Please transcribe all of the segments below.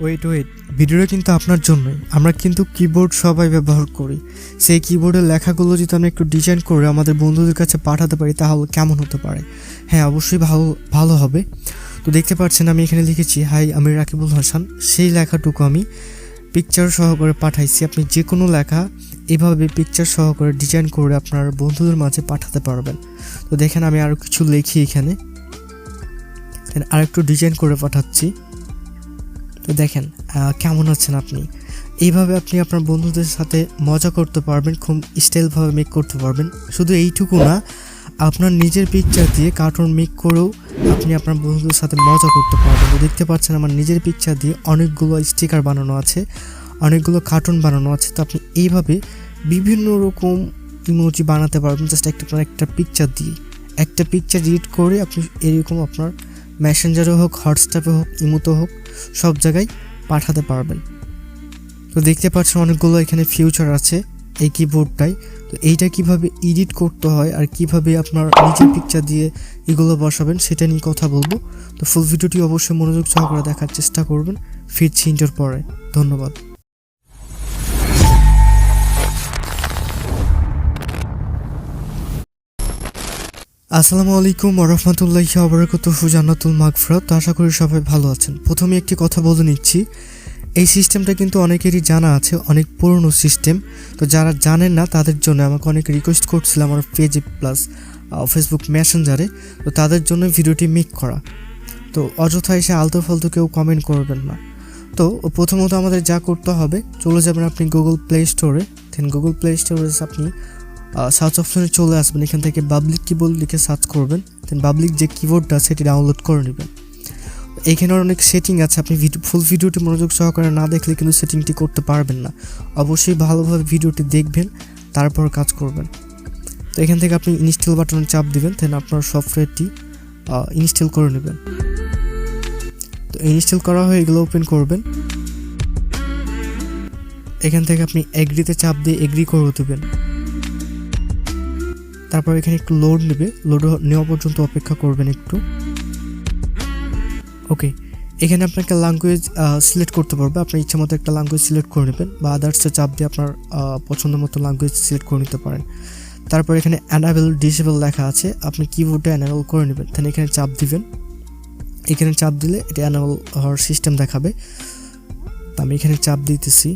Wait ভিডিওটা কিন্তু আপনার জন্যই। আমরা কিন্তু কিবোর্ড সবাই ব্যবহার করি। সেই কিবোর্ডের লেখাগুলো যদি আমরা একটু ডিজাইন করে আমাদের বন্ধুদের কাছে পাঠাতে পারি তাহলে কেমন হতে পারে? হ্যাঁ, অবশ্যই ভালো হবে। তো দেখতে পাচ্ছেন আমি এখানে লিখেছি, হাই আমি রাকিবুল হাসান। সেই লেখাটুকু আমি পিকচার সহকারে পাঠাইছি। আপনি যে কোনো লেখা এভাবে পিকচার সহকারে ডিজাইন করে আপনার বন্ধুদের মাঝে পাঠাতে পারবেন। তো দেখেন আমি আরও কিছু লিখি এখানে, আর একটু ডিজাইন করে পাঠাচ্ছি। তো দেখেন কেমন আছেন আপনি। এইভাবে আপনি আপনার বন্ধুদের সাথে মজা করতে পারবেন, খুব স্টাইলভাবে মেক করতে পারবেন। শুধু এইটুকু না, আপনার নিজের পিকচার দিয়ে কার্টুন মেক করেও আপনি আপনার বন্ধুদের সাথে মজা করতে পারবেন। তো দেখতে পাচ্ছেন আমার নিজের পিকচার দিয়ে অনেকগুলো স্টিকার বানানো আছে, অনেকগুলো কার্টুন বানানো আছে। তো আপনি এইভাবে বিভিন্ন রকম ইমোজি বানাতে পারবেন জাস্ট একটা পিকচার দিয়ে। একটা পিকচার এডিট করে আপনি এরকম আপনার মেসেঞ্জারে হোক, হোয়াটসঅ্যাপে হোক, ইমোতে হোক, সব জায়গায় পাঠাতে পারবেন। তো দেখতে পাচ্ছেন অনেকগুলো এখানে ফিউচার আছে এই কিবোর্ডটাই। তো এইটা কিভাবে এডিট করতে হয় আর কিভাবে আপনার নিজের পিকচার দিয়ে এগুলো বসাবেন সেটা নিয়ে কথা বলবো। তো ফুল ভিডিওটি অবশ্যই মনোযোগ সহকারে দেখার চেষ্টা করবেন। ফিরছি ইন্টার পরে, ধন্যবাদ। আসসালামু আলাইকুম ওয়া রাহমাতুল্লাহি ওয়া বারাকাতুহু। জান্নাতুল মাগফিরাত। তো আশা করি সবাই ভালো আছেন। প্রথমে একটি কথা বলে নিচ্ছি, এই সিস্টেমটা কিন্তু অনেকেরই জানা আছে, অনেক পুরনো সিস্টেম। তো যারা জানেন না তাদের জন্য আমাকে অনেক রিকোয়েস্ট করছিল আমার পেজে প্লাস ফেসবুক মেসেঞ্জারে। তো তাদের জন্য ভিডিওটি মেক করা। তো অযথা এসে আলতু ফালতু কেউ কমেন্ট করবেন না। তো প্রথমত আমাদের যা করতে হবে, চলে যাবেন আপনি গুগল প্লে স্টোরে। দেন গুগল প্লে স্টোরে আপনি সার্চ অপশনে চলে আসবেন। এখান থেকে পাবলিক কিবোর্ড লিখে সার্চ করবেন। দেন পাবলিক যে কিবোর্ডটা আছে সেটি ডাউনলোড করে নেবেন। এইখানে অনেক সেটিং আছে, আপনি ফুল ভিডিওটি মনোযোগ সহকারে না দেখলে কিন্তু সেটিংটি করতে পারবেন না। অবশ্যই ভালোভাবে ভিডিওটি দেখবেন, তারপর কাজ করবেন। তো এখান থেকে আপনি ইনস্টল বাটনে চাপ দিবেন, দেন আপনার সফটওয়্যারটি ইনস্টল করে নেবেন। তো ইনস্টল করা হয়ে এগুলো ওপেন করবেন। এখান থেকে আপনি এগ্রিতে চাপ দিয়ে এগ্রি করে দেবেন। তারপর এখানে একটু লোড নেবে, লোড নেওয়া পর্যন্ত অপেক্ষা করবেন একটু। ওকে, এখানে আপনাকে ল্যাঙ্গুয়েজ সিলেক্ট করতে পারবে। আপনার ইচ্ছা মতো একটা ল্যাঙ্গুয়েজ সিলেক্ট করে নেবেন, বা আদার্সে চাপ দিয়ে আপনার পছন্দ মতো ল্যাঙ্গুয়েজ সিলেক্ট করে নিতে পারেন। তারপর এখানে অ্যানাবেল ডিসেবল লেখা আছে, আপনি কিবোর্ডে অ্যানাবেল করে নেবেন। তাহলে এখানে চাপ দিবেন। এখানে চাপ দিলে এটা অ্যানাবেল হওয়ার সিস্টেম দেখাবে। তো আমি এখানে চাপ দিতেছি।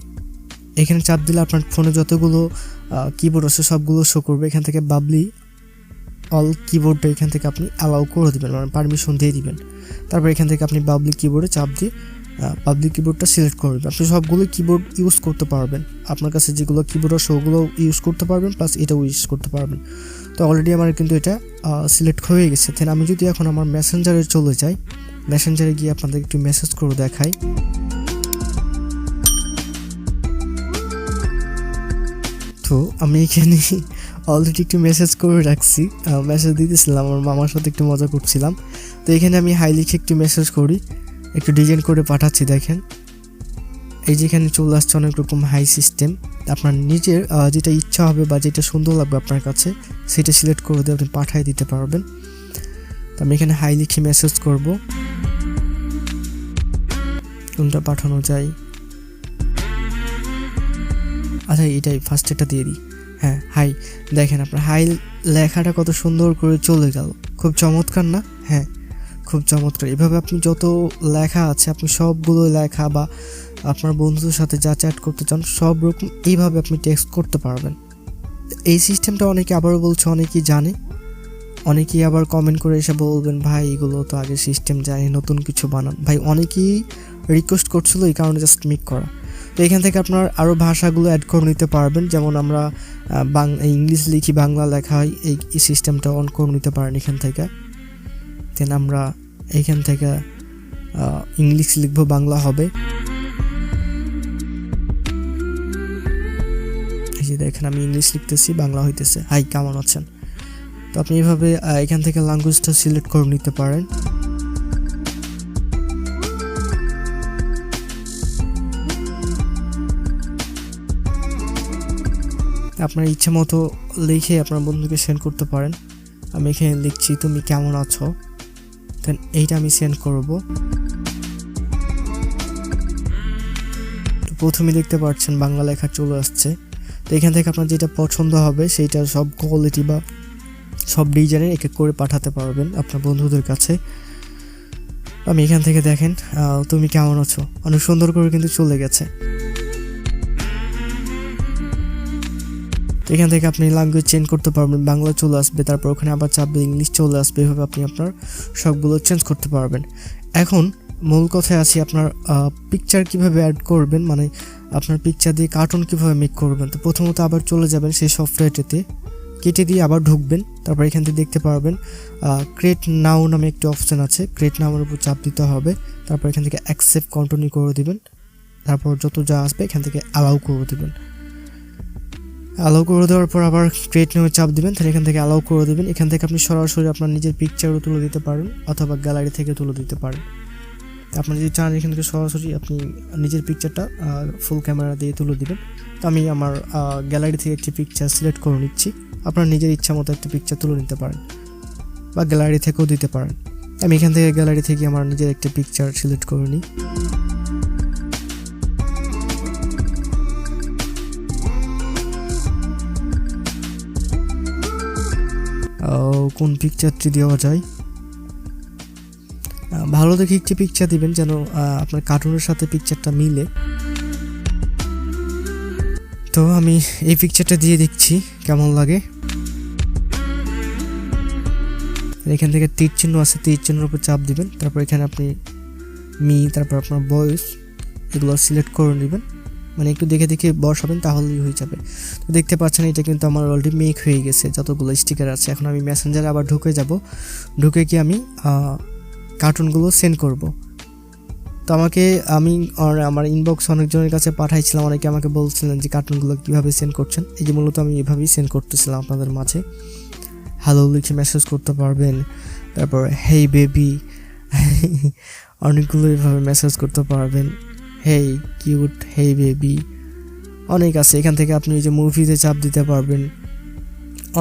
এখানে চাপ দিলে আপনার ফোনে যতগুলো কিবোর্ড আছে সবগুলো শো করবে। এখান থেকে বাবলি অল কিবোর্ডটা এখান থেকে আপনি অ্যালাউ করে দেবেন, মানে পারমিশন দিয়ে দিবেন। তারপর এখান থেকে আপনি পাবলিক কিবোর্ডে চাপ দিয়ে পাবলিক কিবোর্ডটা সিলেক্ট করবেন। আপনি সবগুলো কিবোর্ড ইউজ করতে পারবেন, আপনার কাছে যেগুলো কিবোর্ড আছে ওগুলো ইউজ করতে পারবেন, প্লাস এটাও ইউজ করতে পারবেন। তো অলরেডি আমার কিন্তু এটা সিলেক্ট হয়ে গেছে। দেন আমি যদি এখন আমার মেসেঞ্জারে চলে যাই, মেসেঞ্জারে গিয়ে আপনাদের একটু মেসেজ করে দেখাই। তো আমি এখানে অলরেডি একটু মেসেজ করে রাখছি, মেসেজ দিতেছিলাম, আমার মামার সাথে একটু মজা করছিলাম। তো এখানে আমি হাই লিখে একটু মেসেজ করি, একটু ডিজাইন করে পাঠাচ্ছি। দেখেন এই যেখানে চলে আসছে অনেক রকম হাই সিস্টেম। আপনার নিজের যেটা ইচ্ছা হবে বা যেটা সুন্দর লাগবে আপনার কাছে সেটা সিলেক্ট করে দিয়ে আপনি পাঠিয়ে দিতে পারবেন। তো আমি এখানে হাই লিখে মেসেজ করব, কোনটা পাঠানো যায়। আচ্ছা এটাই ফার্স্ট, এটা দিয়ে দিই। হ্যাঁ, হাই। দেখেন আপনার হাই লেখাটা কত সুন্দর করে চলে গেল, খুব চমৎকার না? হ্যাঁ, খুব চমৎকার। এভাবে আপনি যত লেখা আছে আপনি সবগুলো লেখা বা আপনার বন্ধুদের সাথে যা চ্যাট করতে চান সব রকম এইভাবে আপনি টেক্সট করতে পারবেন। এই সিস্টেমটা অনেকে আবারও বলছে অনেকেই জানে, অনেকেই আবার কমেন্ট করে এসে বলবেন ভাই এগুলো তো আগে সিস্টেম জানি, নতুন কিছু বানান। ভাই অনেকেই রিকোয়েস্ট করছিল, এই কারণে জাস্ট মেক করা। তো এখান থেকে আপনার আরও ভাষাগুলো অ্যাড করে নিতে পারবেন। যেমন আমরা ইংলিশ লিখি, বাংলা লেখা হয়, এই সিস্টেমটা অন করে নিতে পারেন এখান থেকে। দেন আমরা এইখান থেকে ইংলিশ লিখবো, বাংলা হবে। এই যে দেখেন আমি ইংলিশ লিখতেছি, বাংলা হইতেছে। হাই কেমন আছেন? তো আপনি এইভাবে এখান থেকে ল্যাঙ্গুয়েজটা সিলেক্ট করে নিতে পারেন। আপনার ইচ্ছে মতো লিখে আপনার বন্ধুকে সেন্ড করতে পারেন। আমি এখানে লিখছি তুমি কেমন আছো, দেন এইটা আমি সেন্ড করব। প্রথমেই দেখতে পাচ্ছেন বাংলা লেখা চলে আসছে। তো এখান থেকে আপনার যেটা পছন্দ হবে সেইটা সব কোয়ালিটি বা সব ডিজাইনের এক এক করে পাঠাতে পারবেন আপনার বন্ধুদের কাছে। আমি এখান থেকে দেখেন তুমি কেমন আছো অনেক সুন্দর করে কিন্তু চলে গেছে। এখান থেকে আপনি ল্যাঙ্গুয়েজ চেঞ্জ করতে পারবেন, বাংলা চলে আসবে, তারপর ওখানে আবার চাপবে ইংলিশ চলে আসবে, এভাবে আপনি আপনার সবগুলো চেঞ্জ করতে পারবেন। এখন মূল কথায় আসি, আপনার পিকচার কিভাবে অ্যাড করবেন, মানে আপনার পিকচার দিয়ে কার্টুন কিভাবে মেক করবেন। তো প্রথমত আবার চলে যাবেন সেই সফটওয়্যারটিতে, কেটে দিয়ে আবার ঢুকবেন, তারপর এখান থেকে দেখতে পারবেন ক্রিয়েট নাও নামে একটি অপশান আছে, ক্রিয়েট নাওয়ের উপর চাপ দিতে হবে, তারপর এখান থেকে অ্যাকসেপ্ট কন্টিনিউ করে দিবেন, তারপর যত যা আসবে এখান থেকে অ্যালাউ করে দিবেন। অ্যালাউ করে দেওয়ার পর আবার ক্রিয়েট নামে চাপ দিবেন, তাহলে এখান থেকে অ্যালাউ করে দেবেন। এখান থেকে আপনি সরাসরি আপনার নিজের পিকচারও তুলে দিতে পারেন অথবা গ্যালারি থেকে তুলে দিতে পারেন। আপনি যদি চান এখান থেকে সরাসরি আপনি নিজের পিকচারটা ফুল ক্যামেরা দিয়ে তুলে দিবেন। তো আমি আমার গ্যালারি থেকে একটি পিকচার সিলেক্ট করে নিচ্ছি, আপনার নিজের ইচ্ছা মতো একটি পিকচার তুলে নিতে পারেন বা গ্যালারি থেকেও দিতে পারেন। আমি এখান থেকে গ্যালারি থেকে আমার নিজের একটি পিকচার সিলেক্ট করে নিই। কোন পিকচারটি দেওয়া যায়, ভালো দেখে একটি পিকচার দিবেন যেন আপনার কার্টুনের সাথে পিকচারটা মিলে। তো আমি এই পিকচারটা দিয়ে দেখছি কেমন লাগে। এখান থেকে তীর চিহ্ন আছে, তীর চিহ্নের উপর চাপ দিবেন, তারপর এখানে আপনি তারপর আপনার ভয়েস এগুলো সিলেক্ট করে নেবেন, মানে একটু দেখে দেখে বসাবেন তাহলেই হয়ে যাবে। তো দেখতে পাচ্ছেন এটা কিন্তু আমার অলরেডি মেক হয়ে গেছে যতগুলো স্টিকার আছে। এখন আমি মেসেঞ্জারে আবার ঢুকে যাব, ঢুকে কি আমি কার্টুনগুলো সেন্ড করব। তো আমি আমার ইনবক্স অনেকজনের কাছে পাঠাইছিলাম, অনেকে আমাকে বলছিলেন যে কার্টুনগুলো কীভাবে সেন্ড করছেন। এই যে মূলত আমি এভাবেই সেন্ড করতেছিলাম আপনাদের মাঝে। হ্যালো লিখে মেসেজ করতে পারবেন, তারপর হেই বেবি, অনেকগুলো এভাবে মেসেজ করতে পারবেন, হেই কিউট, হেই বেবি, অনেক আছে। এখান থেকে আপনি এই যে মুভিতে চাপ দিতে পারবেন,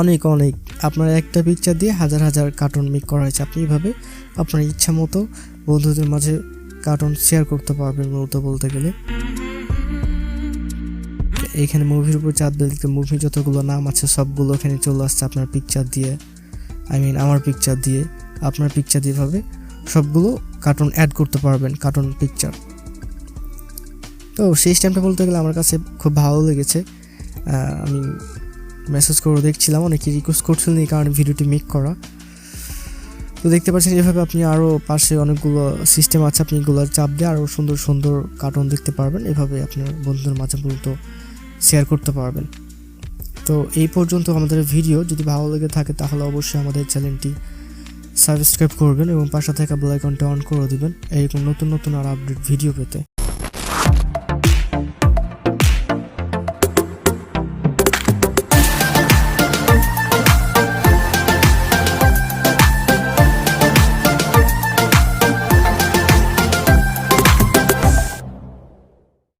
অনেক আপনার একটা পিকচার দিয়ে হাজার হাজার কার্টুন মেক করা হয়েছে। আপনি এইভাবে আপনার ইচ্ছা মতো বন্ধুদের মাঝে কার্টুন শেয়ার করতে পারবেন মূলত বলতে গেলে। এইখানে মুভির উপর চাপ দিলে মুভি যতগুলো নাম আছে সবগুলো এখানে চলে আসছে আপনার পিকচার দিয়ে, আমার পিকচার দিয়ে, আপনার পিকচার দিয়ে ভাবে সবগুলো কার্টুন অ্যাড করতে পারবেন, কার্টুন পিকচার। তো সেই স্ট্যাম্পটা বলতে গেলে আমার কাছে খুব ভালো লেগেছে। আমি মেসেজ করে দেখছিলাম, অনেকে রিকোয়েস্ট করছিলেন এই কারণে ভিডিওটি মেক করা। তো দেখতে পাচ্ছেন এভাবে আপনি আরও পাশে অনেকগুলো সিস্টেম আছে, আপনি এগুলো চাপ দিয়ে আরও সুন্দর সুন্দর কার্টুন দেখতে পারবেন, এভাবে আপনার বন্ধুদের মাঝে মূলত শেয়ার করতে পারবেন। তো এই পর্যন্ত আমাদের ভিডিও, যদি ভালো লেগে থাকে তাহলে অবশ্যই আমাদের চ্যানেলটি সাবস্ক্রাইব করবেন এবং পাশে থাকা বেল আইকনটা অন করে দিবেন এরকম নতুন নতুন আর আপডেট ভিডিও পেতে।